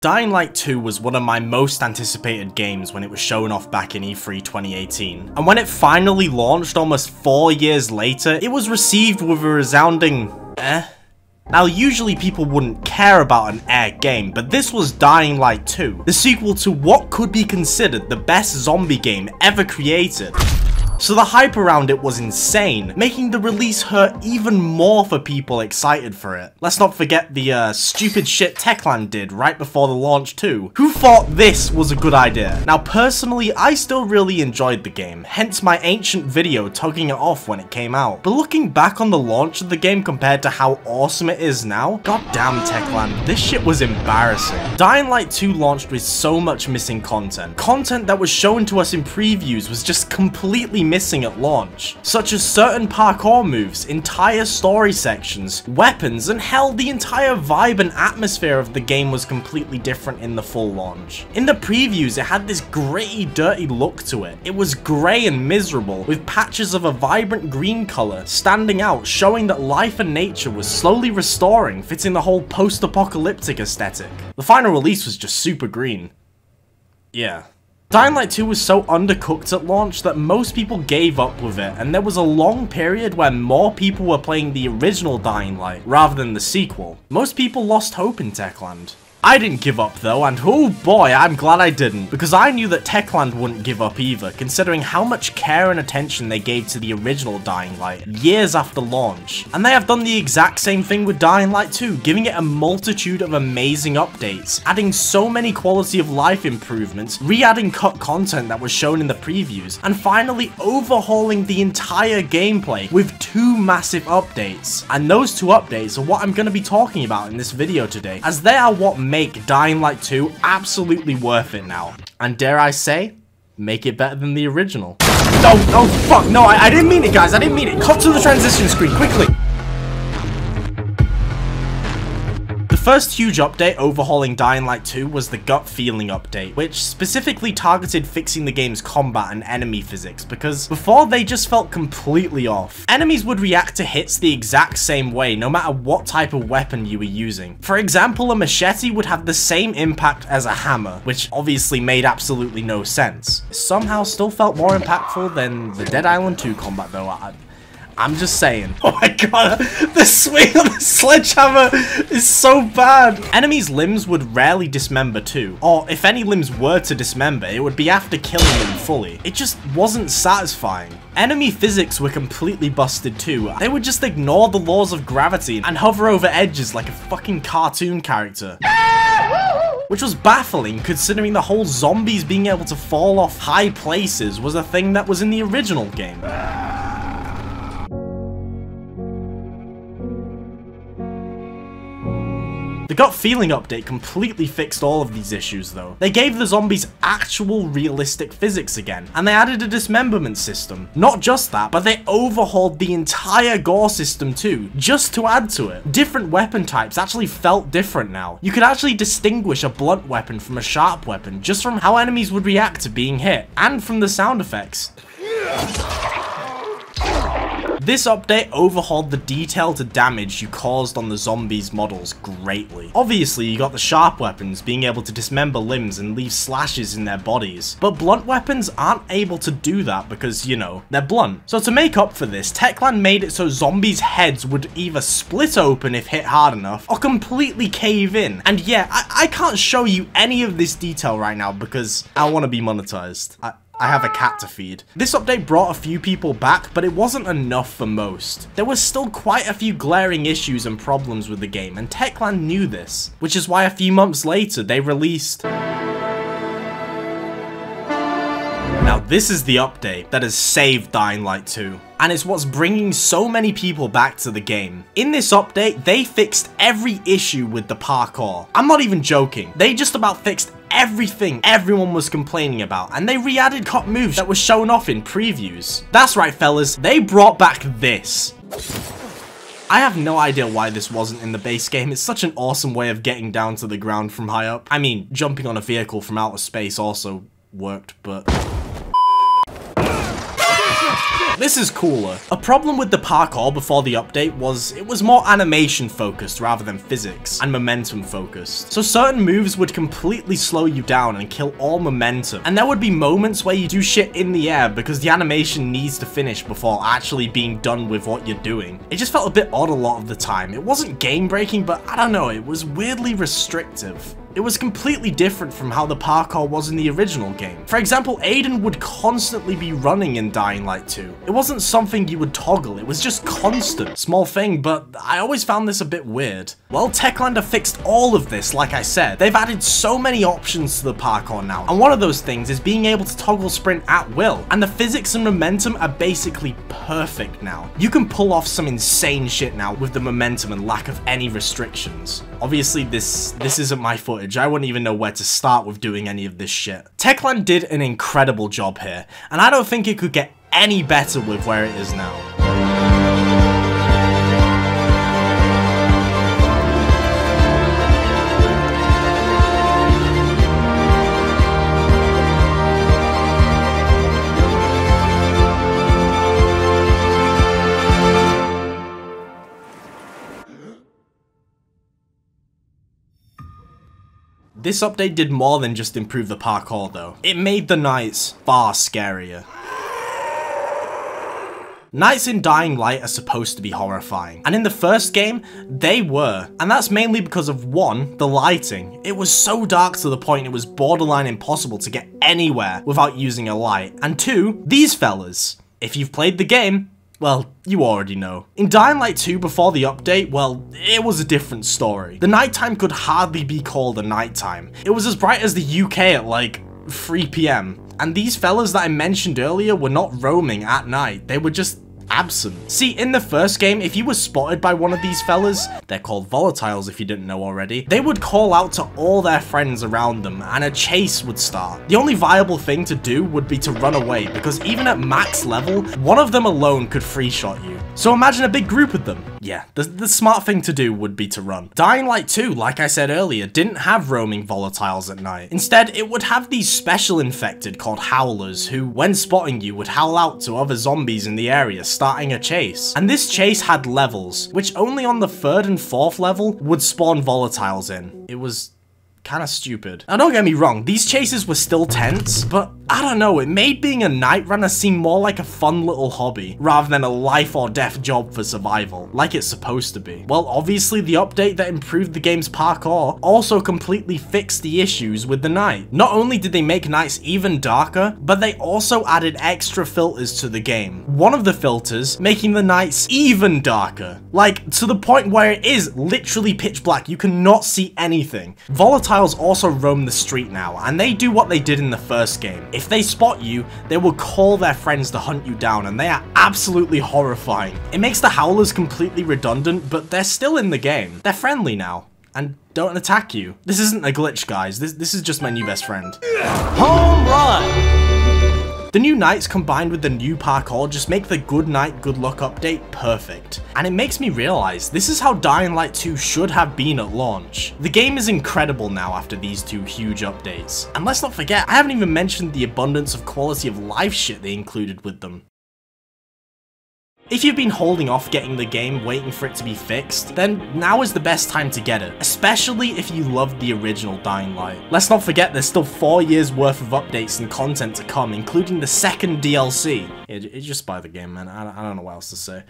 Dying Light 2 was one of my most anticipated games when it was shown off back in E3 2018. And when it finally launched almost 4 years later, it was received with a resounding eh. Now, usually people wouldn't care about an game, but this was Dying Light 2, the sequel to what could be considered the best zombie game ever created. So the hype around it was insane, making the release hurt even more for people excited for it. Let's not forget the stupid shit TECHLAND did right before the launch too. Who thought this was a good idea? Now personally, I still really enjoyed the game, hence my ancient video tugging it off when it came out. But looking back on the launch of the game compared to how awesome it is now, goddamn TECHLAND, this shit was embarrassing. Dying Light 2 launched with so much missing content. Content that was shown to us in previews was just completely missing at launch, such as certain parkour moves, entire story sections, weapons, and hell, the entire vibe and atmosphere of the game was completely different in the full launch. In the previews, it had this gritty, dirty look to it. It was grey and miserable, with patches of a vibrant green colour standing out, showing that life and nature was slowly restoring, fitting the whole post-apocalyptic aesthetic. The final release was just super green. Yeah. Dying Light 2 was so undercooked at launch that most people gave up with it, and there was a long period where more people were playing the original Dying Light rather than the sequel. Most people lost hope in TECHLAND. I didn't give up though, and oh boy, I'm glad I didn't, because I knew that TECHLAND wouldn't give up either, considering how much care and attention they gave to the original Dying Light years after launch. And they have done the exact same thing with Dying Light 2, giving it a multitude of amazing updates, adding so many quality of life improvements, re-adding cut content that was shown in the previews, and finally overhauling the entire gameplay with 2 massive updates. And those 2 updates are what I'm going to be talking about in this video today, as they are what make Dying Light 2 absolutely worth it now. And dare I say, make it better than the original. Oh fuck, no, I didn't mean it, guys, I didn't mean it. Cut to the transition screen, quickly. The first huge update overhauling Dying Light 2 was the gut feeling update, which specifically targeted fixing the game's combat and enemy physics, because before they just felt completely off. Enemies would react to hits the exact same way no matter what type of weapon you were using. For example, a machete would have the same impact as a hammer, which obviously made absolutely no sense. It somehow still felt more impactful than the Dead Island 2 combat though. I'm just saying. Oh my god, the swing of the sledgehammer is so bad. Enemies' limbs would rarely dismember too. Or if any limbs were to dismember, it would be after killing them fully. It just wasn't satisfying. Enemy physics were completely busted too. They would just ignore the laws of gravity and hover over edges like a fucking cartoon character. Which was baffling considering the whole zombies being able to fall off high places was a thing that was in the original game. The gut feeling update completely fixed all of these issues though. They gave the zombies actual realistic physics again, and they added a dismemberment system. Not just that, but they overhauled the entire gore system too, just to add to it. Different weapon types actually felt different now. You could actually distinguish a blunt weapon from a sharp weapon just from how enemies would react to being hit, and from the sound effects. This update overhauled the detail to damage you caused on the zombies' models greatly. Obviously, you got the sharp weapons being able to dismember limbs and leave slashes in their bodies, but blunt weapons aren't able to do that because, you know, they're blunt. So to make up for this, TECHLAND made it so zombies' heads would either split open if hit hard enough, or completely cave in. And yeah, I can't show you any of this detail right now because I want to be monetized. I have a cat to feed. This update brought a few people back, but it wasn't enough for most. There was still quite a few glaring issues and problems with the game, and TECHLAND knew this, which is why a few months later they released... Now this is the update that has saved Dying Light 2. And it's what's bringing so many people back to the game. In this update, they fixed every issue with the parkour. I'm not even joking. They just about fixed everything everyone was complaining about, and they re-added cut moves that were shown off in previews. That's right, fellas, they brought back this. I have no idea why this wasn't in the base game. It's such an awesome way of getting down to the ground from high up. I mean, jumping on a vehicle from outer space also worked, but... This is cooler. A problem with the parkour before the update was it was more animation focused rather than physics and momentum focused. So certain moves would completely slow you down and kill all momentum. And there would be moments where you do shit in the air because the animation needs to finish before actually being done with what you're doing. It just felt a bit odd a lot of the time. It wasn't game breaking, but I don't know, it was weirdly restrictive. It was completely different from how the parkour was in the original game. For example, Aiden would constantly be running in Dying Light 2. It wasn't something you would toggle, it was just constant. Small thing, but I always found this a bit weird. Well, Techland have fixed all of this, like I said. They've added so many options to the parkour now, and one of those things is being able to toggle sprint at will. And the physics and momentum are basically perfect now. You can pull off some insane shit now with the momentum and lack of any restrictions. Obviously, this isn't my footage. I wouldn't even know where to start with doing any of this shit. Techland did an incredible job here, and I don't think it could get any better with where it is now. This update did more than just improve the parkour though. It made the nights far scarier. Nights in Dying Light are supposed to be horrifying, and in the first game, they were. And that's mainly because of 1, the lighting. It was so dark to the point it was borderline impossible to get anywhere without using a light. And 2, these fellas. If you've played the game, well, you already know. In Dying Light 2 before the update, well, it was a different story. The nighttime could hardly be called a nighttime. It was as bright as the UK at like 3 PM. And these fellas that I mentioned earlier were not roaming at night, they were just absent. See, in the first game, if you were spotted by one of these fellas, they're called volatiles if you didn't know already, they would call out to all their friends around them and a chase would start. The only viable thing to do would be to run away, because even at max level, one of them alone could free shot you. So imagine a big group of them. Yeah, the smart thing to do would be to run. Dying Light 2, like I said earlier, didn't have roaming volatiles at night. Instead, it would have these special infected called howlers who, when spotting you, would howl out to other zombies in the area, starting a chase. And this chase had levels, which only on the 3rd and 4th level would spawn volatiles in. It was kind of stupid. Now don't get me wrong, these chases were still tense, but I don't know, it made being a night runner seem more like a fun little hobby, rather than a life or death job for survival, like it's supposed to be. Well, obviously the update that improved the game's parkour also completely fixed the issues with the night. Not only did they make nights even darker, but they also added extra filters to the game. One of the filters making the nights even darker, like to the point where it is literally pitch black, you cannot see anything. Volatiles also roam the street now, and they do what they did in the first game. If they spot you, they will call their friends to hunt you down, and they are absolutely horrifying. It makes the howlers completely redundant, but they're still in the game. They're friendly now, and don't attack you. This isn't a glitch, guys. This is just my new best friend. Home run! The new nights combined with the new parkour just make the Good Night Good Luck update perfect. And it makes me realize this is how Dying Light 2 should have been at launch. The game is incredible now after these 2 huge updates. And let's not forget, I haven't even mentioned the abundance of quality of life shit they included with them. If you've been holding off getting the game, waiting for it to be fixed, then now is the best time to get it, especially if you loved the original Dying Light. Let's not forget there's still 4 years worth of updates and content to come, including the second DLC. Just buy the game, man. I don't know what else to say.